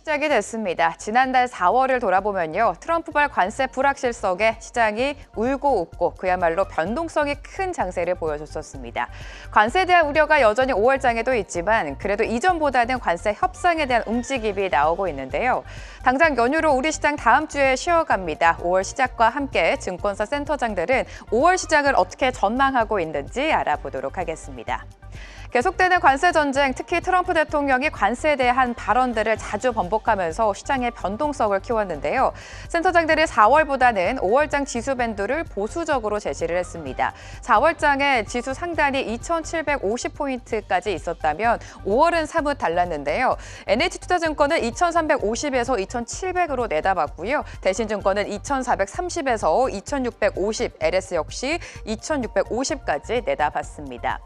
시작이 됐습니다. 지난달 4월을 돌아보면요. 트럼프발 관세 불확실성에 시장이 울고 웃고 그야말로 변동성이 큰 장세를 보여줬었습니다. 관세에 대한 우려가 여전히 5월장에도 있지만 그래도 이전보다는 관세 협상에 대한 움직임이 나오고 있는데요. 당장 연휴로 우리 시장 다음 주에 쉬어갑니다. 5월 시작과 함께 증권사 센터장들은 5월 시장을 어떻게 전망하고 있는지 알아보도록 하겠습니다. 계속되는 관세 전쟁, 특히 트럼프 대통령이 관세에 대한 발언들을 자주 번복하면서 시장의 변동성을 키웠는데요. 센터장들이 4월보다는 5월장 지수 밴드를 보수적으로 제시를 했습니다. 4월장에 지수 상단이 2,750포인트까지 있었다면 5월은 사뭇 달랐는데요. NH투자증권은 2,350에서 2,700으로 내다봤고요. 대신증권은 2,430에서 2,650, LS 역시 2,650까지 내다봤습니다.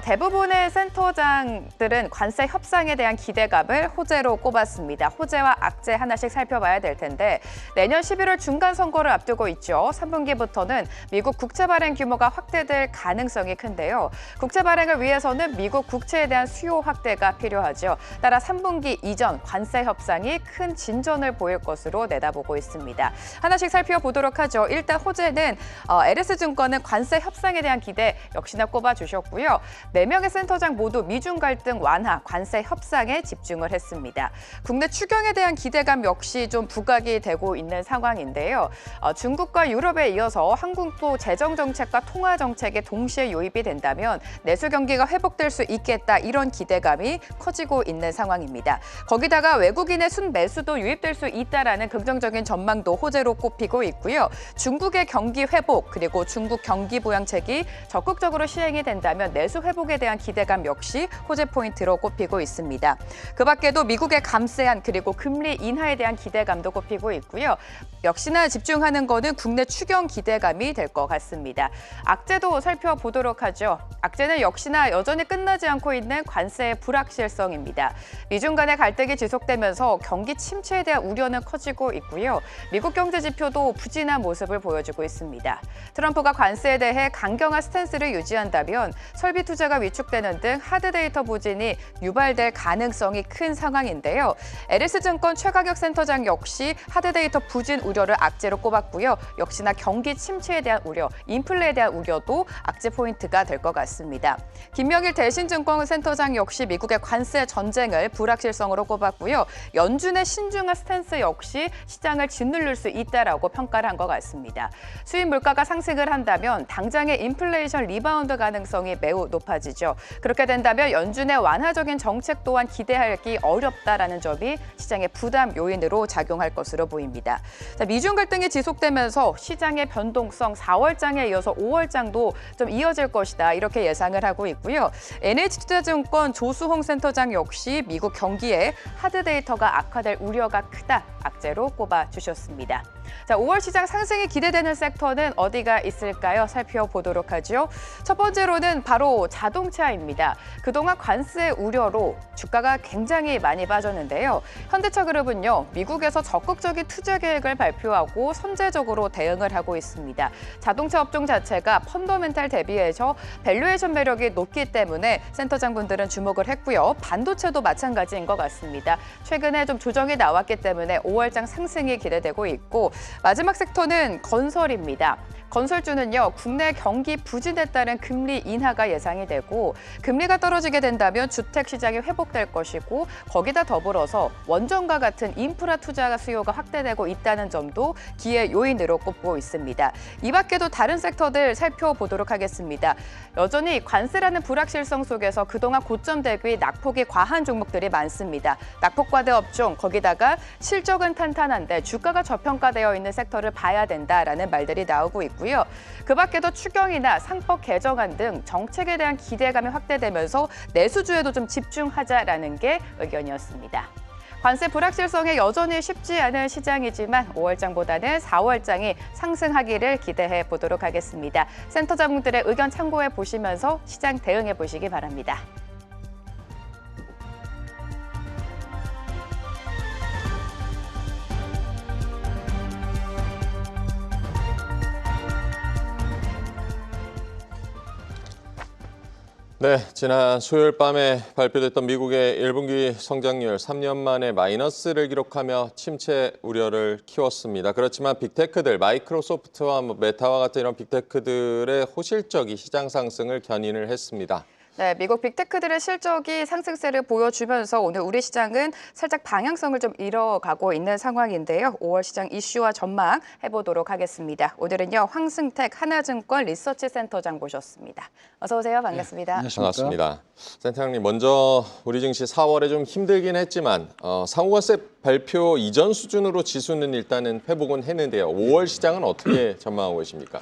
대부분의 센터장들은 관세 협상에 대한 기대감을 호재로 꼽았습니다. 호재와 악재 하나씩 살펴봐야 될 텐데 내년 11월 중간 선거를 앞두고 있죠. 3분기부터는 미국 국채 발행 규모가 확대될 가능성이 큰데요. 국채 발행을 위해서는 미국 국채에 대한 수요 확대가 필요하죠. 따라 3분기 이전 관세 협상이 큰 진전을 보일 것으로 내다보고 있습니다. 하나씩 살펴보도록 하죠. 일단 호재는 LS증권은 관세 협상에 대한 기대 역시나 꼽아주셨고요. 4명의 센터장 모두 미중 갈등 완화, 관세 협상에 집중을 했습니다. 국내 추경에 대한 기대감 역시 좀 부각이 되고 있는 상황인데요. 중국과 유럽에 이어서 한국도 재정정책과 통화정책에 동시에 요입이 된다면 내수 경기가 회복될 수 있겠다, 이런 기대감이 커지고 있는 상황입니다. 거기다가 외국인의 순매수도 유입될 수 있다라는 긍정적인 전망도 호재로 꼽히고 있고요. 중국의 경기 회복 그리고 중국 경기 부양책이 적극적으로 시행이 된다면 내수 회복에 대한 기대감 역시 호재 포인트로 꼽히고 있습니다. 그 밖에도 미국의 감세안 그리고 금리 인하에 대한 기대감도 꼽히고 있고요. 역시나 집중하는 거는 국내 추경 기대감이 될 것 같습니다. 악재도 살펴보도록 하죠. 악재는 역시나 여전히 끝나지 않고 있는 관세의 불확실성입니다. 미중 간의 갈등이 지속되면서 경기 침체에 대한 우려는 커지고 있고요. 미국 경제 지표도 부진한 모습을 보여주고 있습니다. 트럼프가 관세에 대해 강경한 스탠스를 유지한다면 설비 투자가 위축되는 등 하드 데이터 부진이 유발될 가능성이 큰 상황인데요. LS증권 최가격 센터장 역시 하드 데이터 부진 우려를 악재로 꼽았고요. 역시나 경기 침체에 대한 우려, 인플레에 대한 우려도 악재 포인트가 될 것 같습니다. 김명일 대신증권 센터장 역시 미국의 관세 전쟁을 불확실성으로 꼽았고요. 연준의 신중한 스탠스 역시 시장을 짓누를 수 있다라고 평가를 한 것 같습니다. 수입 물가가 상승을 한다면 당장의 인플레이션 리바운드 가능성이 매우 높아지죠. 그렇게 된다면 연준의 완화적인 정책 또한 기대하기 어렵다라는 점이 시장의 부담 요인으로 작용할 것으로 보입니다. 미중 갈등이 지속되면서 시장의 변동성 4월장에 이어서 5월장도 좀 이어질 것이다, 이렇게 예상을 하고 있고요. NH투자증권 조수홍 센터장 역시 미국 경기에 하드 데이터가 악화될 우려가 크다, 악재로 꼽아주셨습니다. 5월 시장 상승이 기대되는 섹터는 어디가 있을까요? 살펴보도록 하죠. 첫 번째로는 바로 자동차입니다. 그동안 관세 우려로 주가가 굉장히 많이 빠졌는데요. 현대차그룹은요, 미국에서 적극적인 투자 계획을 발표하고 선제적으로 대응을 하고 있습니다. 자동차 업종 자체가 펀더멘탈 대비해서 밸류에이션 매력이 높기 때문에 센터장분들은 주목을 했고요. 반도체도 마찬가지인 것 같습니다. 최근에 좀 조정이 나왔기 때문에 5월장 상승이 기대되고 있고, 마지막 섹터는 건설입니다. 건설주는요, 국내 경기 부진에 따른 금리 인하가 예상이 되고 금리가 떨어지게 된다면 주택 시장이 회복될 것이고 거기다 더불어서 원전과 같은 인프라 투자 수요가 확대되고 있다는 점도 기회 요인으로 꼽고 있습니다. 이 밖에도 다른 섹터들 살펴보도록 하겠습니다. 여전히 관세라는 불확실성 속에서 그동안 고점 대비 낙폭이 과한 종목들이 많습니다. 낙폭과대 업종, 거기다가 실적은 탄탄한데 주가가 저평가되어 있는 섹터를 봐야 된다라는 말들이 나오고 있고 고요. 그 밖에도 추경이나 상법 개정안 등 정책에 대한 기대감이 확대되면서 내수주에도 좀 집중하자라는 게 의견이었습니다. 관세 불확실성에 여전히 쉽지 않은 시장이지만 5월장보다는 4월장이 상승하기를 기대해 보도록 하겠습니다. 센터장분들의 의견 참고해 보시면서 시장 대응해 보시기 바랍니다. 네, 지난 수요일 밤에 발표됐던 미국의 1분기 성장률 3년 만에 마이너스를 기록하며 침체 우려를 키웠습니다. 그렇지만 빅테크들, 마이크로소프트와 메타와 같은 이런 빅테크들의 호실적이 시장 상승을 견인을 했습니다. 네, 미국 빅테크들의 실적이 상승세를 보여주면서 오늘 우리 시장은 살짝 방향성을 좀 잃어가고 있는 상황인데요. 5월 시장 이슈와 전망 해보도록 하겠습니다. 오늘은요, 황승택 하나증권 리서치센터장 모셨습니다. 어서 오세요. 반갑습니다. 네, 반갑습니다. 센터장님, 먼저 우리 증시 4월에 좀 힘들긴 했지만 상호관세 발표 이전 수준으로 지수는 일단은 회복은 했는데요. 5월 시장은 어떻게 전망하고 계십니까?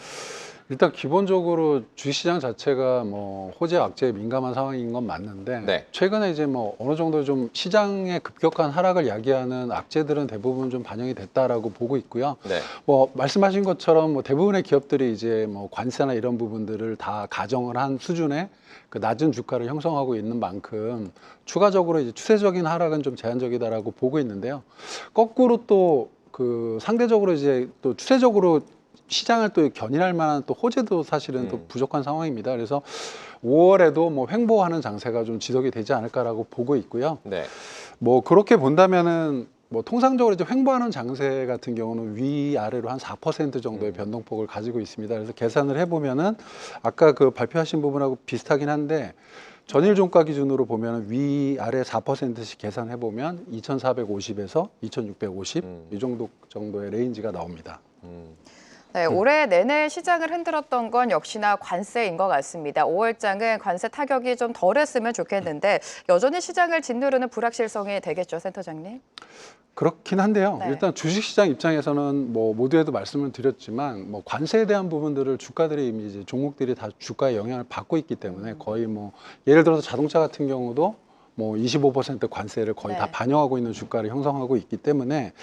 일단 기본적으로 주식시장 자체가 뭐 호재 악재에 민감한 상황인 건 맞는데 네. 최근에 이제 뭐 어느 정도 좀 시장의 급격한 하락을 야기하는 악재들은 대부분 좀 반영이 됐다라고 보고 있고요. 네. 뭐 말씀하신 것처럼 뭐 대부분의 기업들이 이제 뭐 관세나 이런 부분들을 다 가정을 한 수준의 그 낮은 주가를 형성하고 있는 만큼 추가적으로 이제 추세적인 하락은 좀 제한적이다라고 보고 있는데요. 거꾸로 또 그 상대적으로 이제 또 추세적으로 시장을 또 견인할 만한 또 호재도 사실은 또 부족한 상황입니다. 그래서 5월에도 뭐 횡보하는 장세가 좀 지속이 되지 않을까라고 보고 있고요. 네. 뭐 그렇게 본다면은 뭐 통상적으로 이제 횡보하는 장세 같은 경우는 위아래로 한 4% 정도의 변동폭을 가지고 있습니다. 그래서 계산을 해보면은 아까 그 발표하신 부분하고 비슷하긴 한데 전일 종가 기준으로 보면 위아래 4%씩 계산해 보면 2,450에서 2,650 이 정도의 레인지가 나옵니다. 네, 올해 내내 시장을 흔들었던 건 역시나 관세인 것 같습니다. 5월장은 관세 타격이 좀 덜했으면 좋겠는데 여전히 시장을 짓누르는 불확실성이 되겠죠, 센터장님? 그렇긴 한데요. 네. 일단 주식시장 입장에서는 뭐 모두에도 말씀을 드렸지만 뭐 관세에 대한 부분들을 주가들이 이미 이제 종목들이 다 주가에 영향을 받고 있기 때문에 거의 뭐 예를 들어서 자동차 같은 경우도 뭐 25% 관세를 거의 네. 다 반영하고 있는 주가를 형성하고 있기 때문에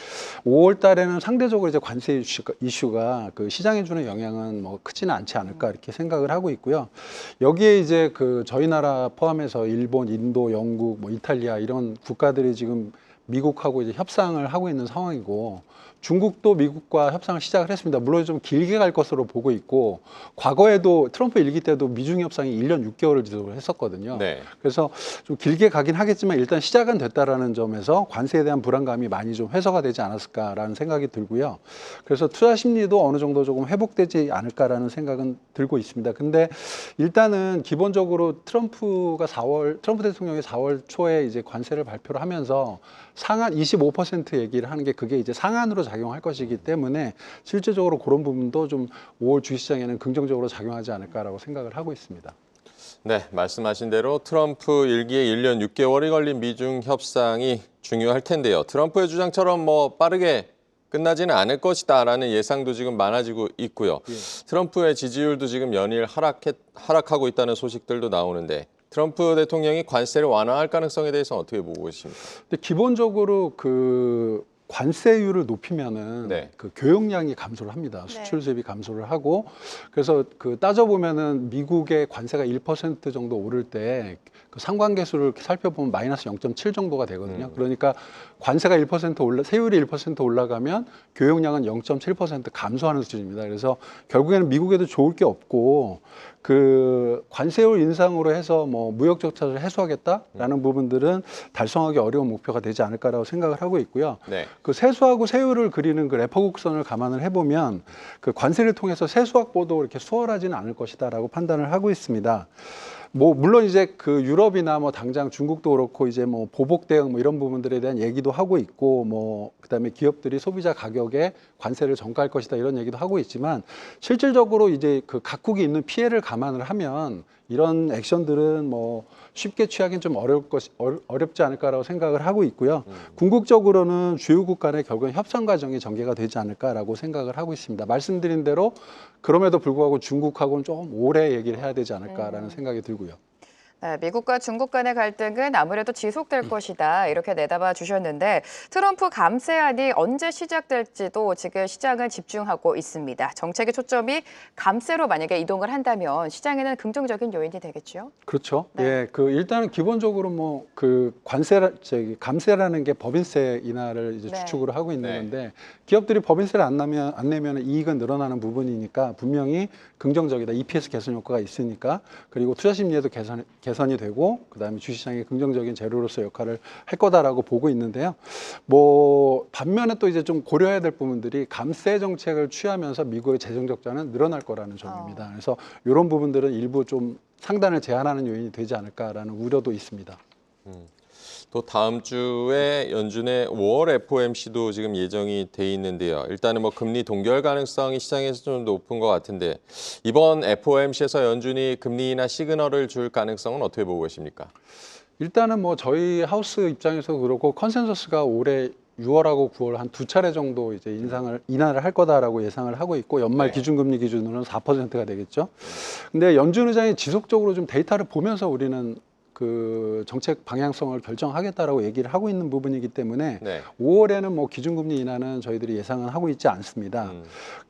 5월 달에는 상대적으로 이제 관세 이슈가 그 시장에 주는 영향은 뭐 크지는 않지 않을까 이렇게 생각을 하고 있고요. 여기에 이제 그 저희 나라 포함해서 일본, 인도, 영국, 뭐 이탈리아 이런 국가들이 지금 미국하고 이제 협상을 하고 있는 상황이고 중국도 미국과 협상을 시작을 했습니다. 물론 좀 길게 갈 것으로 보고 있고 과거에도 트럼프 일기 때도 미중 협상이 1년 6개월을 지속을 했었거든요. 네. 그래서 좀 길게 가긴 하겠지만 일단 시작은 됐다라는 점에서 관세에 대한 불안감이 많이 좀 해소가 되지 않았을까라는 생각이 들고요. 그래서 투자 심리도 어느 정도 조금 회복되지 않을까라는 생각은 들고 있습니다. 근데 일단은 기본적으로 트럼프 대통령이 4월 초에 이제 관세를 발표를 하면서 상한 25% 얘기를 하는 게 그게 이제 상한으로 작용할 것이기 때문에 실제적으로 그런 부분도 좀 5월 주식시장에는 긍정적으로 작용하지 않을까라고 생각을 하고 있습니다. 네, 말씀하신 대로 트럼프 일기에 1년 6개월이 걸린 미중 협상이 중요할 텐데요. 트럼프의 주장처럼 뭐 빠르게 끝나지는 않을 것이다라는 예상도 지금 많아지고 있고요. 트럼프의 지지율도 지금 연일 하락하고 있다는 소식들도 나오는데 트럼프 대통령이 관세를 완화할 가능성에 대해서 어떻게 보고 계십니까? 근데 기본적으로 그 관세율을 높이면은 네. 그 교역량이 감소를 합니다. 수출 수입이 감소를 하고 그래서 그 따져보면은 미국의 관세가 1% 정도 오를 때 그 상관계수를 살펴보면 마이너스 0.7 정도가 되거든요. 그러니까 관세가 1% 세율이 1% 올라가면 교역량은 0.7% 감소하는 수준입니다. 그래서 결국에는 미국에도 좋을 게 없고 그 관세율 인상으로 해서 뭐 무역 적자를 해소하겠다라는 부분들은 달성하기 어려운 목표가 되지 않을까라고 생각을 하고 있고요. 네. 그 세수하고 세율을 그리는 그 레퍼 곡선을 감안을 해보면 그 관세를 통해서 세수 확보도 이렇게 수월하지는 않을 것이다라고 판단을 하고 있습니다. 뭐 물론 이제 그 유럽이나 뭐 당장 중국도 그렇고 이제 뭐 보복 대응 뭐 이런 부분들에 대한 얘기도 하고 있고 뭐 그다음에 기업들이 소비자 가격에 관세를 전가할 것이다 이런 얘기도 하고 있지만 실질적으로 이제 그 각국이 있는 피해를 감안을 하면 이런 액션들은 뭐 쉽게 취하기는 좀 어렵지 않을까라고 생각을 하고 있고요. 궁극적으로는 주요국 간의 결국엔 협상 과정이 전개가 되지 않을까라고 생각을 하고 있습니다. 말씀드린 대로 그럼에도 불구하고 중국하고는 좀 오래 얘기를 해야 되지 않을까라는 생각이 들고요. 네, 미국과 중국 간의 갈등은 아무래도 지속될 것이다 이렇게 내다봐 주셨는데 트럼프 감세안이 언제 시작될지도 지금 시장은 집중하고 있습니다. 정책의 초점이 감세로 만약에 이동을 한다면 시장에는 긍정적인 요인이 되겠죠? 그렇죠. 네. 예, 일단은 기본적으로 뭐 감세라는 게 법인세 인하를 이제 네. 주축으로 하고 있는 네. 건데 기업들이 법인세를 안 내면 이익은 늘어나는 부분이니까 분명히 긍정적이다. EPS 개선 효과가 있으니까 그리고 투자 심리에도 개선이 되고 그다음에 주시장의 긍정적인 재료로서 역할을 할 거다라고 보고 있는데요. 뭐 반면에 또 이제 좀 고려해야 될 부분들이 감세 정책을 취하면서 미국의 재정 적자는 늘어날 거라는 점입니다. 그래서 이런 부분들은 일부 좀 상단을 제한하는 요인이 되지 않을까라는 우려도 있습니다. 또 다음 주에 연준의 5월 FOMC도 지금 예정이 돼 있는데요. 일단은 뭐 금리 동결 가능성이 시장에서 좀 높은 것 같은데 이번 FOMC에서 연준이 금리 인하 시그널을 줄 가능성은 어떻게 보고 계십니까? 일단은 뭐 저희 하우스 입장에서 그렇고 컨센서스가 올해 6월하고 9월 한 두 차례 정도 이제 인하를 할 거다라고 예상을 하고 있고 연말 네. 기준금리 기준으로는 4%가 되겠죠. 근데 연준 의장이 지속적으로 좀 데이터를 보면서 우리는 그 정책 방향성을 결정하겠다라고 얘기를 하고 있는 부분이기 때문에 네. 5월에는 뭐 기준금리 인하는 저희들이 예상은 하고 있지 않습니다.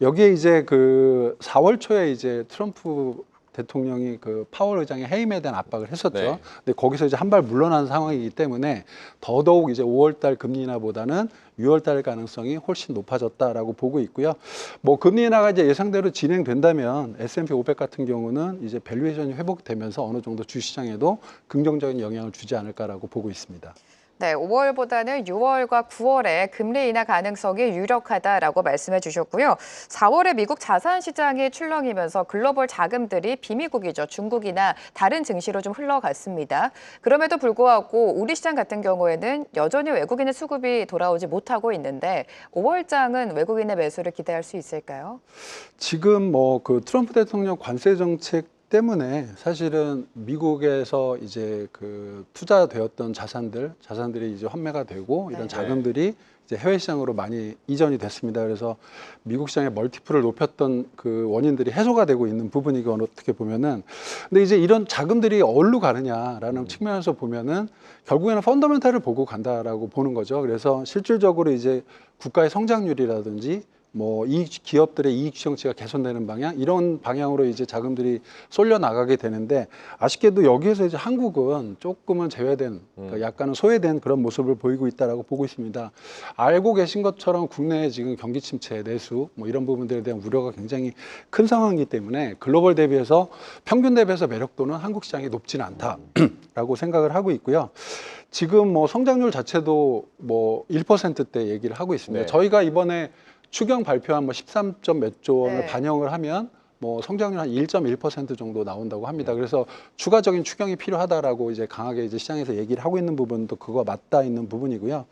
여기에 이제 그 4월 초에 이제 트럼프 대통령이 그 파월 의장의 해임에 대한 압박을 했었죠. 네. 근데 거기서 이제 한 발 물러난 상황이기 때문에 더더욱 이제 5월 달 금리 인하보다는 6월 달 가능성이 훨씬 높아졌다라고 보고 있고요. 뭐 금리 인하가 이제 예상대로 진행된다면 S&P 500 같은 경우는 이제 밸류에이션이 회복되면서 어느 정도 주시장에도 긍정적인 영향을 주지 않을까라고 보고 있습니다. 네, 5월보다는 6월과 9월에 금리 인하 가능성이 유력하다라고 말씀해 주셨고요. 4월에 미국 자산 시장이 출렁이면서 글로벌 자금들이 비미국이죠. 중국이나 다른 증시로 좀 흘러갔습니다. 그럼에도 불구하고 우리 시장 같은 경우에는 여전히 외국인의 수급이 돌아오지 못하고 있는데 5월장은 외국인의 매수를 기대할 수 있을까요? 지금 뭐 그 트럼프 대통령 관세 정책 때문에 사실은 미국에서 이제 그 투자되었던 자산들이 이제 환매가 되고 이런 네. 자금들이 이제 해외 시장으로 많이 이전이 됐습니다. 그래서 미국 시장의 멀티플을 높였던 그 원인들이 해소가 되고 있는 부분이고 어떻게 보면은 근데 이제 이런 자금들이 어디로 가느냐라는 측면에서 보면은 결국에는 펀더멘탈을 보고 간다라고 보는 거죠. 그래서 실질적으로 이제 국가의 성장률이라든지 뭐 기업들의 이익 추정치가 개선되는 방향 이런 방향으로 이제 자금들이 쏠려 나가게 되는데 아쉽게도 여기에서 이제 한국은 조금은 제외된 그러니까 약간은 소외된 그런 모습을 보이고 있다라고 보고 있습니다. 알고 계신 것처럼 국내에 지금 경기 침체, 내수 뭐 이런 부분들에 대한 우려가 굉장히 큰 상황이기 때문에 글로벌 대비해서 평균 대비해서 매력도는 한국 시장이 높지는 않다라고 생각을 하고 있고요. 지금 뭐 성장률 자체도 뭐 1%대 얘기를 하고 있습니다. 네. 저희가 이번에 추경 발표한 뭐 13점 몇 조 원을 네. 반영을 하면 뭐 성장률 한 1.1% 정도 나온다고 합니다. 그래서 추가적인 추경이 필요하다라고 이제 강하게 이제 시장에서 얘기를 하고 있는 부분도 그거 맞닿아 있는 부분이고요.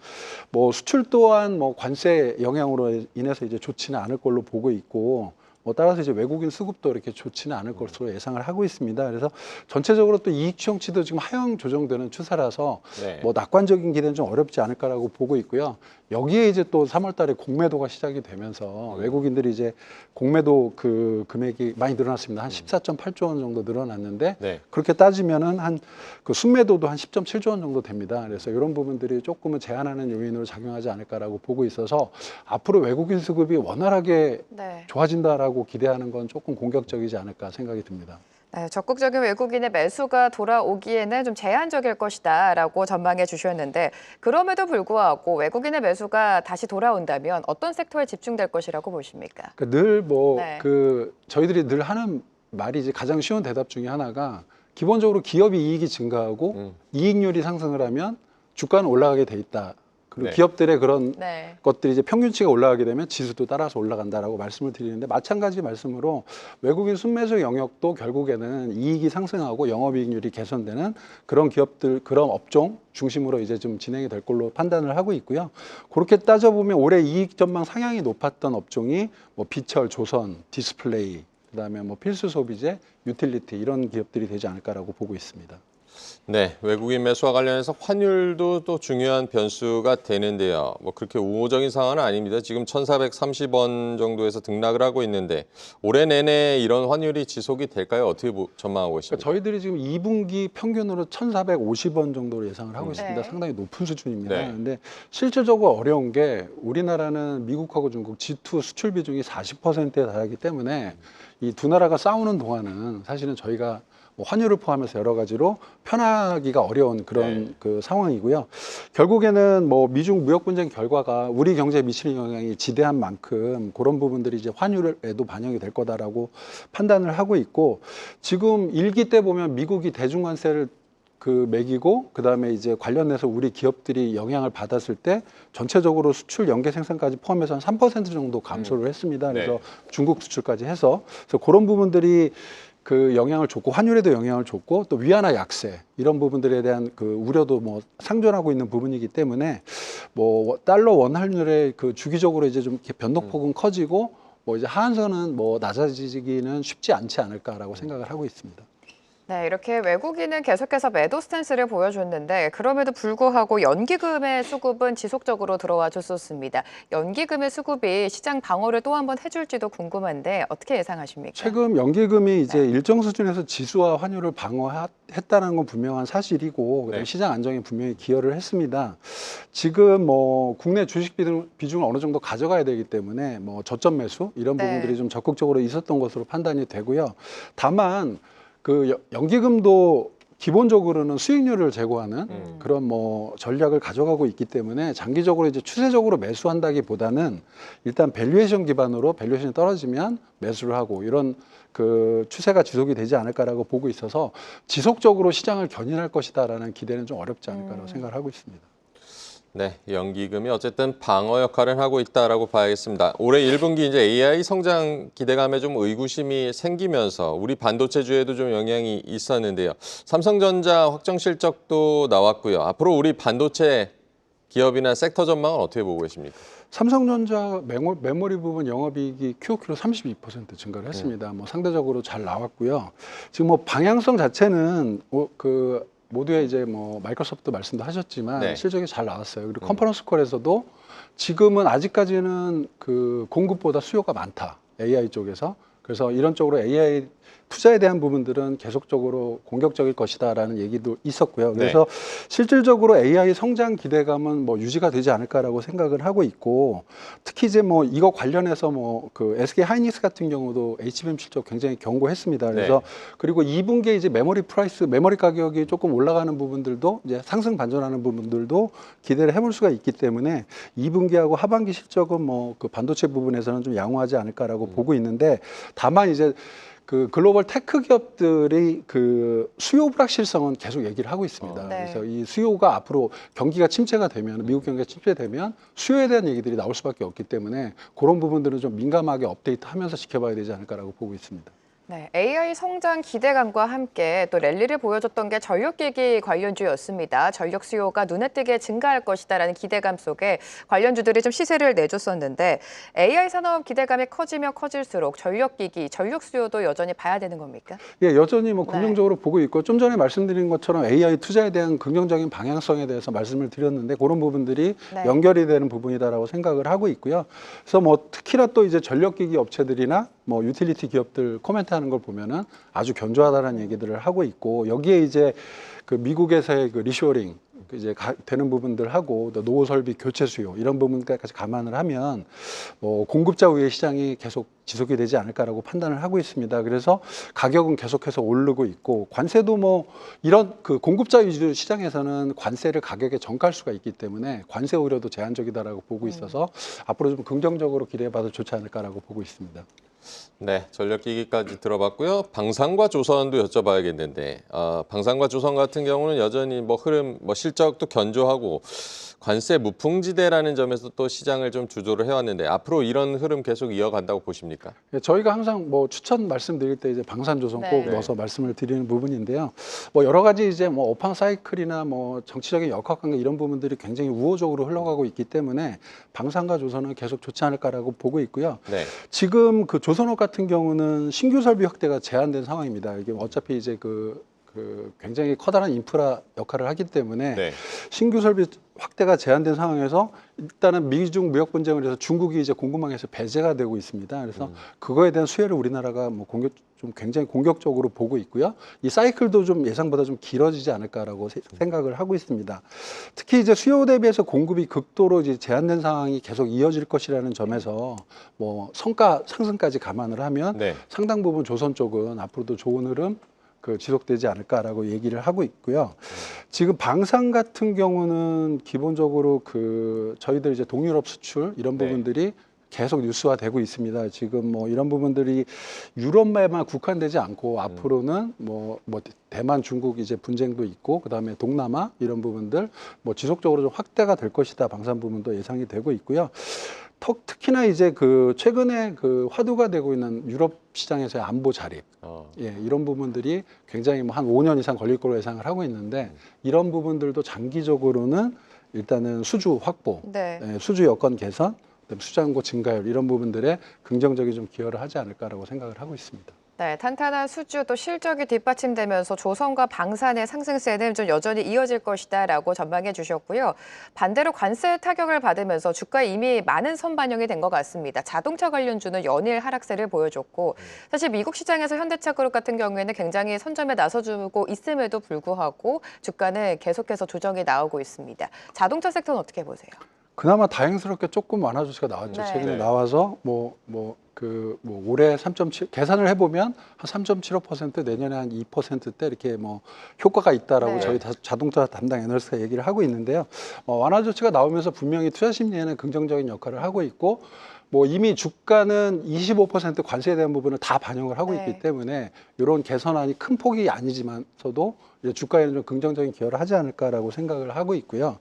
뭐 수출 또한 뭐 관세 영향으로 인해서 이제 좋지는 않을 걸로 보고 있고 뭐 따라서 이제 외국인 수급도 이렇게 좋지는 않을 것으로 예상을 하고 있습니다. 그래서 전체적으로 또 이익 추정치도 지금 하향 조정되는 추세라서 네. 뭐 낙관적인 기대는 좀 어렵지 않을까라고 보고 있고요. 여기에 이제 또 3월 달에 공매도가 시작이 되면서 외국인들이 이제 공매도 그 금액이 많이 늘어났습니다. 한 14.8조 원 정도 늘어났는데 네. 그렇게 따지면은 한 그 순매도도 한 10.7조 원 정도 됩니다. 그래서 이런 부분들이 조금은 제한하는 요인으로 작용하지 않을까라고 보고 있어서 앞으로 외국인 수급이 원활하게 네. 좋아진다라고 기대하는 건 조금 공격적이지 않을까 생각이 듭니다. 네, 적극적인 외국인의 매수가 돌아오기에는 좀 제한적일 것이다라고 전망해 주셨는데 그럼에도 불구하고 외국인의 매수가 다시 돌아온다면 어떤 섹터에 집중될 것이라고 보십니까? 늘 뭐 네. 그 저희들이 늘 하는 말이지 가장 쉬운 대답 중에 하나가 기본적으로 기업이 이익이 증가하고 이익률이 상승을 하면 주가는 올라가게 돼 있다. 그리고 네. 기업들의 그런 네. 것들이 이제 평균치가 올라가게 되면 지수도 따라서 올라간다라고 말씀을 드리는데 마찬가지 말씀으로 외국인 순매수 영역도 결국에는 이익이 상승하고 영업이익률이 개선되는 그런 기업들, 그런 업종 중심으로 이제 좀 진행이 될 걸로 판단을 하고 있고요. 그렇게 따져보면 올해 이익 전망 상향이 높았던 업종이 뭐 비철, 조선, 디스플레이, 그다음에 뭐 필수 소비재, 유틸리티 이런 기업들이 되지 않을까라고 보고 있습니다. 네, 외국인 매수와 관련해서 환율도 또 중요한 변수가 되는데요. 뭐 그렇게 우호적인 상황은 아닙니다. 지금 1,430원 정도에서 등락을 하고 있는데 올해 내내 이런 환율이 지속이 될까요? 어떻게 전망하고 계십니까? 그러니까 저희들이 지금 2분기 평균으로 1,450원 정도로 예상을 하고 있습니다. 네. 상당히 높은 수준입니다. 네. 그런데 실질적으로 어려운 게 우리나라는 미국하고 중국 G2 수출 비중이 40%에 달하기 때문에 이 두 나라가 싸우는 동안은 사실은 저희가 뭐 환율을 포함해서 여러 가지로 편하기가 어려운 그런 네. 그 상황이고요. 결국에는 뭐 미중 무역 분쟁 결과가 우리 경제에 미치는 영향이 지대한 만큼 그런 부분들이 이제 환율에도 반영이 될 거다라고 판단을 하고 있고, 지금 일기 때 보면 미국이 대중관세를 매기고 그다음에 이제 관련해서 우리 기업들이 영향을 받았을 때 전체적으로 수출 연계 생산까지 포함해서 한 3% 정도 감소를 했습니다. 그래서 네. 중국 수출까지 해서 그래서 그런 부분들이 그 영향을 줬고 환율에도 영향을 줬고 또 위안화 약세 이런 부분들에 대한 그 우려도 뭐 상존하고 있는 부분이기 때문에 뭐 달러 원 환율의 그 주기적으로 이제 좀 이렇게 변동폭은 커지고 뭐 이제 하한선은 뭐 낮아지기는 쉽지 않지 않을까라고 생각을 하고 있습니다. 네, 이렇게 외국인은 계속해서 매도 스탠스를 보여줬는데 그럼에도 불구하고 연기금의 수급은 지속적으로 들어와 줬었습니다. 연기금의 수급이 시장 방어를 또 한 번 해줄지도 궁금한데 어떻게 예상하십니까? 최근 연기금이 이제 일정 수준에서 지수와 환율을 방어했다는 건 분명한 사실이고 그다음에 네. 시장 안정에 분명히 기여를 했습니다. 지금 뭐 국내 주식 비중을 어느 정도 가져가야 되기 때문에 뭐 저점 매수 이런 네. 부분들이 좀 적극적으로 있었던 것으로 판단이 되고요. 다만 그 연기금도 기본적으로는 수익률을 제고하는 그런 뭐 전략을 가져가고 있기 때문에 장기적으로 이제 추세적으로 매수한다기보다는 일단 밸류에이션 기반으로 밸류에이션이 떨어지면 매수를 하고 이런 그 추세가 지속이 되지 않을까라고 보고 있어서 지속적으로 시장을 견인할 것이다라는 기대는 좀 어렵지 않을까라고 생각을 하고 있습니다. 네, 연기금이 어쨌든 방어 역할을 하고 있다라고 봐야겠습니다. 올해 1분기 이제 AI 성장 기대감에 좀 의구심이 생기면서 우리 반도체주에도 좀 영향이 있었는데요. 삼성전자 확정 실적도 나왔고요. 앞으로 우리 반도체 기업이나 섹터 전망은 어떻게 보고 계십니까? 삼성전자 메모리 부분 영업이익이 QOQ로 32% 증가를 했습니다. 뭐 상대적으로 잘 나왔고요. 지금 뭐 방향성 자체는 그 모두의 이제 뭐 마이크로소프트 말씀도 하셨지만 네. 실적이 잘 나왔어요. 그리고 컨퍼런스 콜에서도 지금은 아직까지는 그 공급보다 수요가 많다. AI 쪽에서. 그래서 이런 쪽으로 AI 투자에 대한 부분들은 계속적으로 공격적일 것이다라는 얘기도 있었고요. 그래서 실질적으로 AI 성장 기대감은 뭐 유지가 되지 않을까라고 생각을 하고 있고, 특히 이제 뭐 이거 관련해서 뭐 그 SK 하이닉스 같은 경우도 HBM 실적 굉장히 견고했습니다. 그래서 그리고 2분기에 이제 메모리 가격이 조금 올라가는 부분들도 이제 상승 반전하는 부분들도 기대를 해볼 수가 있기 때문에 2분기하고 하반기 실적은 뭐 그 반도체 부분에서는 좀 양호하지 않을까라고 보고 있는데, 다만 이제 그 글로벌 테크 기업들이 그 수요 불확실성은 계속 얘기를 하고 있습니다. 네. 그래서 이 수요가 앞으로 경기가 침체가 되면, 미국 경기가 침체되면 수요에 대한 얘기들이 나올 수밖에 없기 때문에 그런 부분들은 좀 민감하게 업데이트하면서 지켜봐야 되지 않을까라고 보고 있습니다. 네, AI 성장 기대감과 함께 또 랠리를 보여줬던 게 전력기기 관련주였습니다. 전력 수요가 눈에 띄게 증가할 것이다라는 기대감 속에 관련주들이 좀 시세를 내줬었는데 AI 산업 기대감이 커지면 커질수록 전력기기, 전력 수요도 여전히 봐야 되는 겁니까? 예, 여전히 뭐 네. 긍정적으로 보고 있고, 좀 전에 말씀드린 것처럼 AI 투자에 대한 긍정적인 방향성에 대해서 말씀을 드렸는데 그런 부분들이 네. 연결이 되는 부분이다라고 생각을 하고 있고요. 그래서 뭐 특히나 또 이제 전력기기 업체들이나 뭐 유틸리티 기업들 코멘트하는 걸 보면은 아주 견조하다는 얘기들을 하고 있고, 여기에 이제 그 미국에서의 그 리쇼링 이제 되는 부분들하고 또 노후 설비 교체 수요 이런 부분까지 감안을 하면 뭐 공급자 우위의 시장이 계속 지속이 되지 않을까라고 판단을 하고 있습니다. 그래서 가격은 계속해서 오르고 있고, 관세도 뭐 이런 그 공급자 위주 시장에서는 관세를 가격에 전가할 수가 있기 때문에 관세 우려도 제한적이다라고 보고 있어서 앞으로 좀 긍정적으로 기대해봐도 좋지 않을까라고 보고 있습니다. 네, 전력기기까지 들어봤고요. 방산과 조선도 여쭤봐야겠는데, 방산과 조선 같은 경우는 여전히 뭐 흐름, 뭐 실적도 견조하고 관세 무풍지대라는 점에서 또 시장을 좀 주도를 해왔는데 앞으로 이런 흐름 계속 이어간다고 보십니까? 예, 저희가 항상 뭐 추천 말씀드릴 때 이제 방산조선 꼭 네. 넣어서 말씀을 드리는 부분인데요. 뭐 여러 가지 이제 뭐 업황 사이클이나 뭐 정치적인 역학관계 이런 부분들이 굉장히 우호적으로 흘러가고 있기 때문에 방산과 조선은 계속 좋지 않을까라고 보고 있고요. 네. 지금 그 조선업 같은 경우는 신규 설비 확대가 제한된 상황입니다. 이게 어차피 이제 그 그 굉장히 커다란 인프라 역할을 하기 때문에 네. 신규 설비 확대가 제한된 상황에서 일단은 미중 무역 분쟁을 해서 중국이 이제 공급망에서 배제가 되고 있습니다. 그래서 그거에 대한 수혜를 우리나라가 뭐 좀 굉장히 공격적으로 보고 있고요. 이 사이클도 좀 예상보다 좀 길어지지 않을까라고 생각을 하고 있습니다. 특히 이제 수요 대비해서 공급이 극도로 이제 제한된 상황이 계속 이어질 것이라는 점에서 뭐 성과 상승까지 감안을 하면 네. 상당 부분 조선 쪽은 앞으로도 좋은 흐름 지속되지 않을까라고 얘기를 하고 있고요. 지금 방산 같은 경우는 기본적으로 저희들 이제 동유럽 수출 이런 네. 부분들이 계속 뉴스화되고 있습니다. 지금 뭐 이런 부분들이 유럽에만 국한되지 않고 앞으로는 뭐 대만, 중국 이제 분쟁도 있고 그다음에 동남아 이런 부분들 뭐 지속적으로 좀 확대가 될 것이다. 방산 부분도 예상이 되고 있고요. 특히나 이제 최근에 화두가 되고 있는 유럽 시장에서의 안보 자립, 예, 이런 부분들이 굉장히 뭐 한 5년 이상 걸릴 걸로 예상을 하고 있는데 이런 부분들도 장기적으로는 일단은 수주 확보, 네. 예, 수주 여건 개선, 그다음에 수장고 증가율 이런 부분들에 긍정적인 좀 기여를 하지 않을까라고 생각을 하고 있습니다. 네, 탄탄한 수주 또 실적이 뒷받침되면서 조선과 방산의 상승세는 좀 여전히 이어질 것이다라고 전망해 주셨고요. 반대로 관세 타격을 받으면서 주가에 이미 많은 선반영이 된 것 같습니다. 자동차 관련주는 연일 하락세를 보여줬고 사실 미국 시장에서 현대차 그룹 같은 경우에는 굉장히 선점에 나서주고 있음에도 불구하고 주가는 계속해서 조정이 나오고 있습니다. 자동차 섹터는 어떻게 보세요? 그나마 다행스럽게 조금 완화 조치가 나왔죠. 네. 최근에 네. 나와서 올해 3.7 계산을 해보면 한 3.75% 내년에 한 2%대 이렇게 뭐 효과가 있다라고 네. 저희 자동차 담당 애널리스트가 얘기를 하고 있는데요. 완화 조치가 나오면서 분명히 투자 심리에는 긍정적인 역할을 하고 있고 뭐 이미 주가는 25% 관세에 대한 부분을 다 반영을 하고 네. 있기 때문에 이런 개선안이 큰 폭이 아니지만서도 이제 주가에는 좀 긍정적인 기여를 하지 않을까라고 생각을 하고 있고요.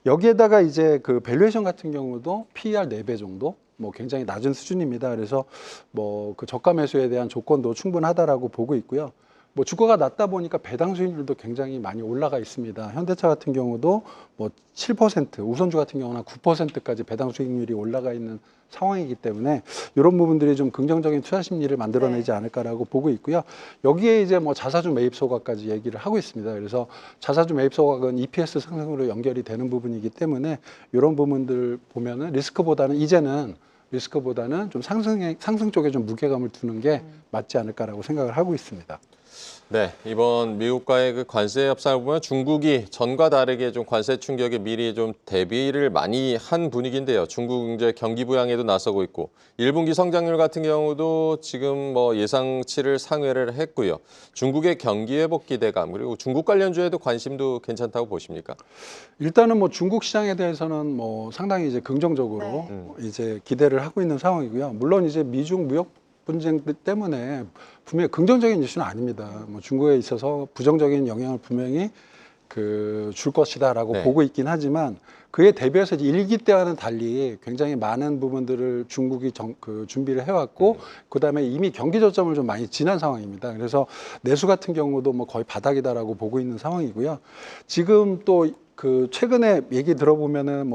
여기에다가 이제 밸류에이션 같은 경우도 PER 4배 정도 뭐 굉장히 낮은 수준입니다. 그래서 뭐 저가 매수에 대한 조건도 충분하다라고 보고 있고요. 뭐 주가가 낮다 보니까 배당 수익률도 굉장히 많이 올라가 있습니다. 현대차 같은 경우도 뭐 7%, 우선주 같은 경우는 9%까지 배당 수익률이 올라가 있는 상황이기 때문에 이런 부분들이 좀 긍정적인 투자 심리를 만들어내지 않을까라고 보고 있고요. 여기에 이제 뭐 자사주 매입 소각까지 얘기를 하고 있습니다. 그래서 자사주 매입 소각은 EPS 상승으로 연결이 되는 부분이기 때문에 이런 부분들 보면은 리스크보다는 좀 상승 쪽에 좀 무게감을 두는 게 맞지 않을까라고 생각을 하고 있습니다. 네, 이번 미국과의 그 관세 협상을 보면 중국이 전과 다르게 좀 관세 충격에 미리 좀 대비를 많이 한 분위기인데요. 중국 이제 경기 부양에도 나서고 있고 1분기 성장률 같은 경우도 지금 뭐 예상치를 상회를 했고요. 중국의 경기 회복 기대감 그리고 중국 관련주에도 관심도 괜찮다고 보십니까? 일단은 뭐 중국 시장에 대해서는 뭐 상당히 이제 긍정적으로 이제 기대를 하고 있는 상황이고요. 물론 이제 미중 무역 분쟁 때문에 분명히 긍정적인 이슈는 아닙니다. 뭐 중국에 있어서 부정적인 영향을 분명히 줄 것이다라고 네. 보고 있긴 하지만 그에 대비해서 이제 1기 때와는 달리 굉장히 많은 부분들을 중국이 준비를 해왔고 그다음에 이미 경기 저점을 좀 많이 지난 상황입니다. 그래서 내수 같은 경우도 뭐 거의 바닥이다라고 보고 있는 상황이고요. 지금 또 최근에 얘기 들어보면은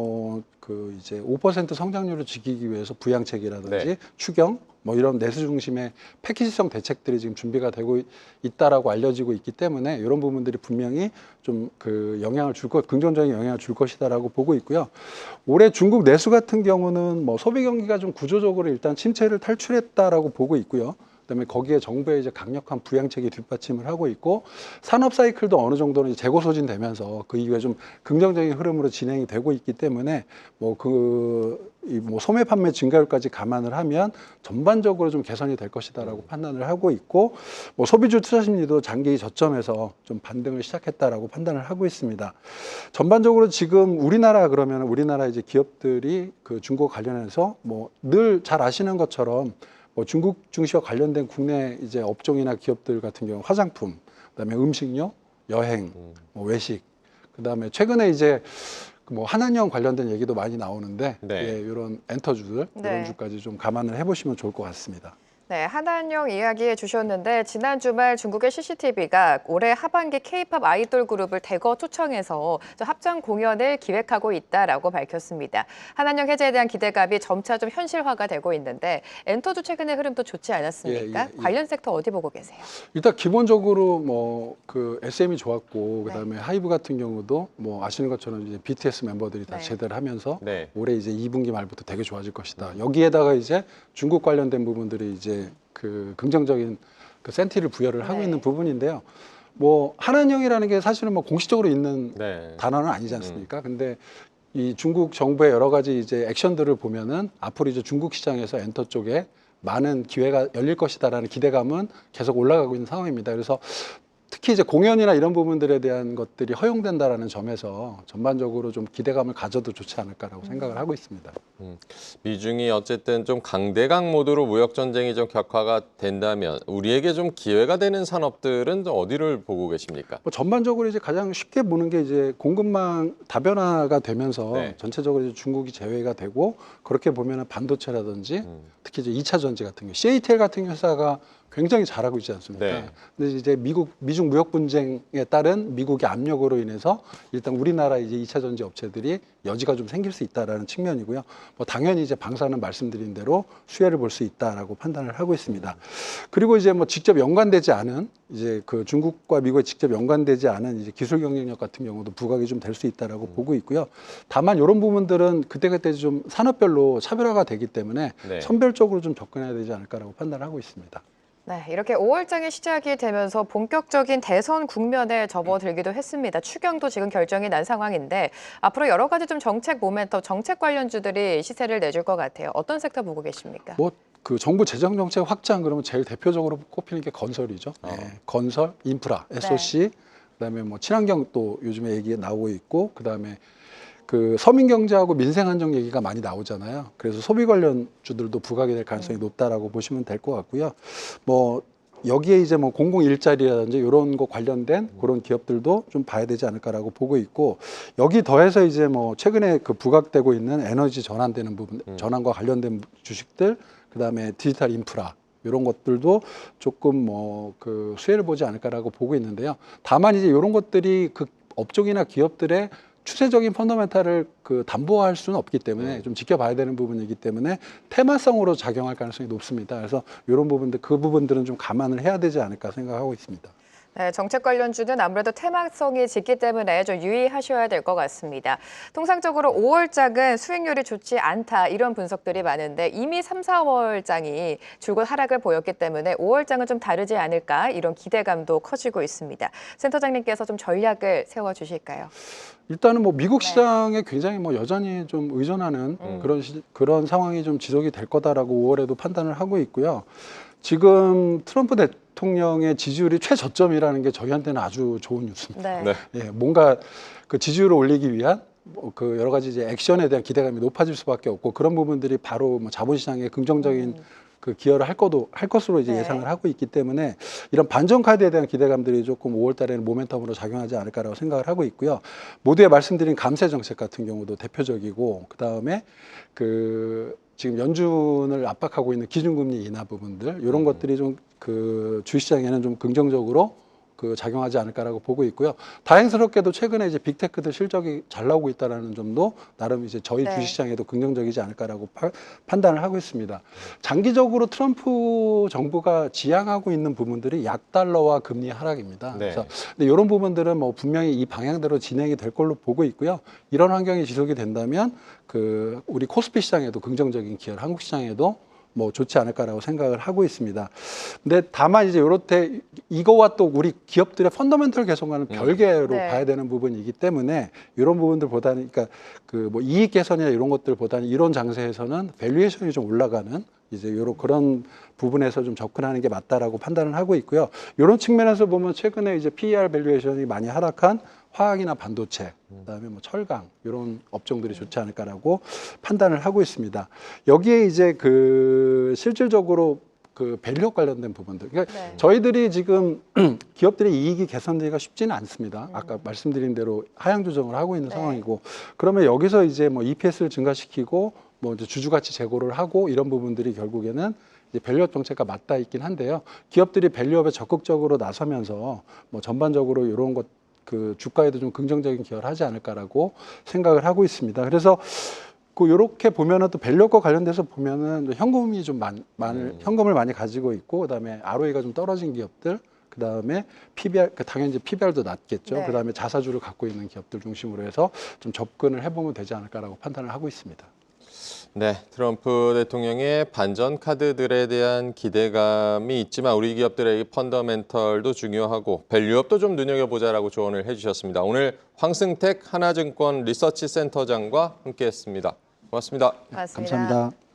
이제 5% 성장률을 지키기 위해서 부양책이라든지 네. 추경 뭐 이런 내수 중심의 패키지성 대책들이 지금 준비가 되고 있다라고 알려지고 있기 때문에 이런 부분들이 분명히 좀 긍정적인 영향을 줄 것이다라고 보고 있고요. 올해 중국 내수 같은 경우는 뭐 소비 경기가 좀 구조적으로 일단 침체를 탈출했다라고 보고 있고요. 그다음에 거기에 정부의 이제 강력한 부양책이 뒷받침을 하고 있고 산업 사이클도 어느 정도는 재고 소진되면서 그 이후에 좀 긍정적인 흐름으로 진행이 되고 있기 때문에 소매 판매 증가율까지 감안을 하면 전반적으로 좀 개선이 될 것이다라고 판단을 하고 있고 소비주 투자 심리도 장기 저점에서 좀 반등을 시작했다라고 판단을 하고 있습니다. 전반적으로 지금 우리나라 이제 기업들이 중국 관련해서 늘 잘 아시는 것처럼 중국 증시와 관련된 국내 이제 업종이나 기업들 같은 경우 화장품, 그다음에 음식료, 여행, 외식, 그다음에 최근에 이제 한한령 관련된 얘기도 많이 나오는데 네. 이런 엔터주들 네. 이런 주까지 좀 감안을 해보시면 좋을 것 같습니다. 네, 한한령 이야기해 주셨는데 지난 주말 중국의 CCTV가 올해 하반기 K-팝 아이돌 그룹을 대거 초청해서 합창 공연을 기획하고 있다라고 밝혔습니다. 한한령 해제에 대한 기대감이 점차 좀 현실화가 되고 있는데 엔터도 최근의 흐름도 좋지 않았습니까? 관련 섹터 어디 보고 계세요? 일단 기본적으로 뭐 그 SM이 좋았고 그다음에 하이브 같은 경우도 뭐 아시는 것처럼 이제 BTS 멤버들이 다 제대를 하면서 올해 이제 2분기 말부터 되게 좋아질 것이다. 여기에다가 이제 중국 관련된 부분들이 이제 그 긍정적인 그 센티를 부여를 하고 있는 부분인데요. 뭐 한한령이라는 게 사실은 뭐 공식적으로 있는 단어는 아니지 않습니까? 근데 이 중국 정부의 여러 가지 이제 액션들을 보면은 앞으로 이제 중국 시장에서 엔터 쪽에 많은 기회가 열릴 것이다라는 기대감은 계속 올라가고 있는 상황입니다. 그래서 특히 이제 공연이나 이런 부분들에 대한 것들이 허용된다라는 점에서 전반적으로 좀 기대감을 가져도 좋지 않을까라고 생각을 하고 있습니다. 미중이 어쨌든 좀 강대강 모드로 무역 전쟁이 좀 격화가 된다면 우리에게 좀 기회가 되는 산업들은 좀 어디를 보고 계십니까? 뭐 전반적으로 이제 가장 쉽게 보는 게 이제 공급망 다변화가 되면서 전체적으로 이제 중국이 제외가 되고 그렇게 보면은 반도체라든지 특히 이제 2차 전지 같은 게 CATL 같은 회사가 굉장히 잘하고 있지 않습니까? 근데 이제 미중 무역 분쟁에 따른 미국의 압력으로 인해서 일단 우리나라 이제 2차 전지 업체들이 여지가 좀 생길 수 있다라는 측면이고요. 뭐 당연히 이제 방사는 말씀드린 대로 수혜를 볼 수 있다라고 판단을 하고 있습니다. 그리고 이제 뭐 직접 연관되지 않은 이제 그 중국과 미국에 직접 연관되지 않은 이제 기술 경쟁력 같은 경우도 부각이 좀 될 수 있다라고 보고 있고요. 다만 이런 부분들은 그때그때 좀 산업별로 차별화가 되기 때문에 선별적으로 좀 접근해야 되지 않을까라고 판단하고 있습니다. 네, 이렇게 5월장이 시작이 되면서 본격적인 대선 국면에 접어들기도 했습니다. 추경도 지금 결정이 난 상황인데 앞으로 여러 가지 좀 정책 모멘텀, 정책 관련주들이 시세를 내줄 것 같아요. 어떤 섹터 보고 계십니까? 뭐 그 정부 재정 정책 확장 그러면 제일 대표적으로 꼽히는 게 건설이죠. 건설, 인프라, SOC, 그다음에 뭐 친환경 또 요즘에 얘기 나오고 있고 그다음에 그 서민 경제하고 민생 안정 얘기가 많이 나오잖아요. 그래서 소비 관련주들도 부각이 될 가능성이 높다라고 보시면 될 것 같고요. 뭐 여기에 이제 뭐 공공 일자리라든지 이런 거 관련된 그런 기업들도 좀 봐야 되지 않을까라고 보고 있고 여기 더해서 이제 뭐 최근에 그 부각되고 있는 에너지 전환되는 부분, 전환과 관련된 주식들, 그다음에 디지털 인프라 이런 것들도 조금 뭐 그 수혜를 보지 않을까라고 보고 있는데요. 다만 이제 이런 것들이 그 업종이나 기업들의 추세적인 펀더멘탈을 그 담보할 수는 없기 때문에 좀 지켜봐야 되는 부분이기 때문에 테마성으로 작용할 가능성이 높습니다. 그래서 이런 부분들, 그 부분들은 좀 감안을 해야 되지 않을까 생각하고 있습니다. 네, 정책 관련주는 아무래도 테마성이 짙기 때문에 좀 유의하셔야 될 것 같습니다. 통상적으로 5월장은 수익률이 좋지 않다 이런 분석들이 많은데 이미 3, 4월장이 줄곧 하락을 보였기 때문에 5월장은 좀 다르지 않을까 이런 기대감도 커지고 있습니다. 센터장님께서 좀 전략을 세워주실까요? 일단은 뭐 미국 시장에 굉장히 뭐 여전히 좀 의존하는 그런 상황이 좀 지속이 될 거다라고 5월에도 판단을 하고 있고요. 지금 트럼프 대통령의 지지율이 최저점이라는 게 저희한테는 아주 좋은 뉴스입니다. 예, 뭔가 그 지지율을 올리기 위한 그 여러 가지 이제 액션에 대한 기대감이 높아질 수밖에 없고 그런 부분들이 바로 뭐 자본시장에 긍정적인 그 기여를 할 것으로 이제 예상을 하고 있기 때문에 이런 반전 카드에 대한 기대감들이 조금 5월 달에는 모멘텀으로 작용하지 않을까라고 생각을 하고 있고요. 모두에 말씀드린 감세 정책 같은 경우도 대표적이고 그다음에 그 지금 연준을 압박하고 있는 기준금리 인하 부분들 이런 것들이 좀 그 주시장에는 좀 긍정적으로 그 작용하지 않을까라고 보고 있고요. 다행스럽게도 최근에 이제 빅테크들 실적이 잘 나오고 있다라는 점도 나름 이제 저희 주시장에도 긍정적이지 않을까라고 판단을 하고 있습니다. 장기적으로 트럼프 정부가 지향하고 있는 부분들이 약달러와 금리 하락입니다. 그래서 근데 이런 부분들은 뭐 분명히 이 방향대로 진행이 될 걸로 보고 있고요. 이런 환경이 지속이 된다면 그 우리 코스피 시장에도 긍정적인 기여를 한국 시장에도 뭐 좋지 않을까라고 생각을 하고 있습니다. 근데 다만 이제 요렇게 이거와 또 우리 기업들의 펀더멘털 개선과는 별개로 봐야 되는 부분이기 때문에 이런 부분들보다는 그러니까 그 뭐 이익 개선이나 이런 것들보다는 이런 장세에서는 밸류에이션이 좀 올라가는 이제 그런 부분에서 좀 접근하는 게 맞다라고 판단을 하고 있고요. 이런 측면에서 보면 최근에 이제 PER 밸류에이션이 많이 하락한 화학이나 반도체, 그다음에 뭐 철강 이런 업종들이 좋지 않을까라고 판단을 하고 있습니다. 여기에 이제 그 실질적으로 그 밸류 관련된 부분들. 그러니까 저희들이 지금 기업들의 이익이 개선되기가 쉽지는 않습니다. 아까 말씀드린 대로 하향 조정을 하고 있는 상황이고 그러면 여기서 이제 뭐 EPS를 증가시키고 뭐 이제 주주가치 제고를 하고 이런 부분들이 결국에는 이제 밸류업 정책과 맞닿아 있긴 한데요. 기업들이 밸류업에 적극적으로 나서면서 뭐 전반적으로 이런 것 그 주가에도 좀 긍정적인 기여를 하지 않을까라고 생각을 하고 있습니다. 그래서 그 요렇게 보면은 또 밸류업과 관련돼서 보면은 현금이 좀 현금을 많이 가지고 있고 그다음에 ROE가 좀 떨어진 기업들, 그다음에 PBR, 당연히 이제 PBR도 낮겠죠. 네. 그다음에 자사주를 갖고 있는 기업들 중심으로 해서 좀 접근을 해보면 되지 않을까라고 판단을 하고 있습니다. 네, 트럼프 대통령의 반전 카드들에 대한 기대감이 있지만 우리 기업들의 펀더멘털도 중요하고 밸류업도 좀 눈여겨보자라고 조언을 해주셨습니다. 오늘 황승택 하나증권 리서치 센터장과 함께했습니다. 고맙습니다. 고맙습니다. 감사합니다.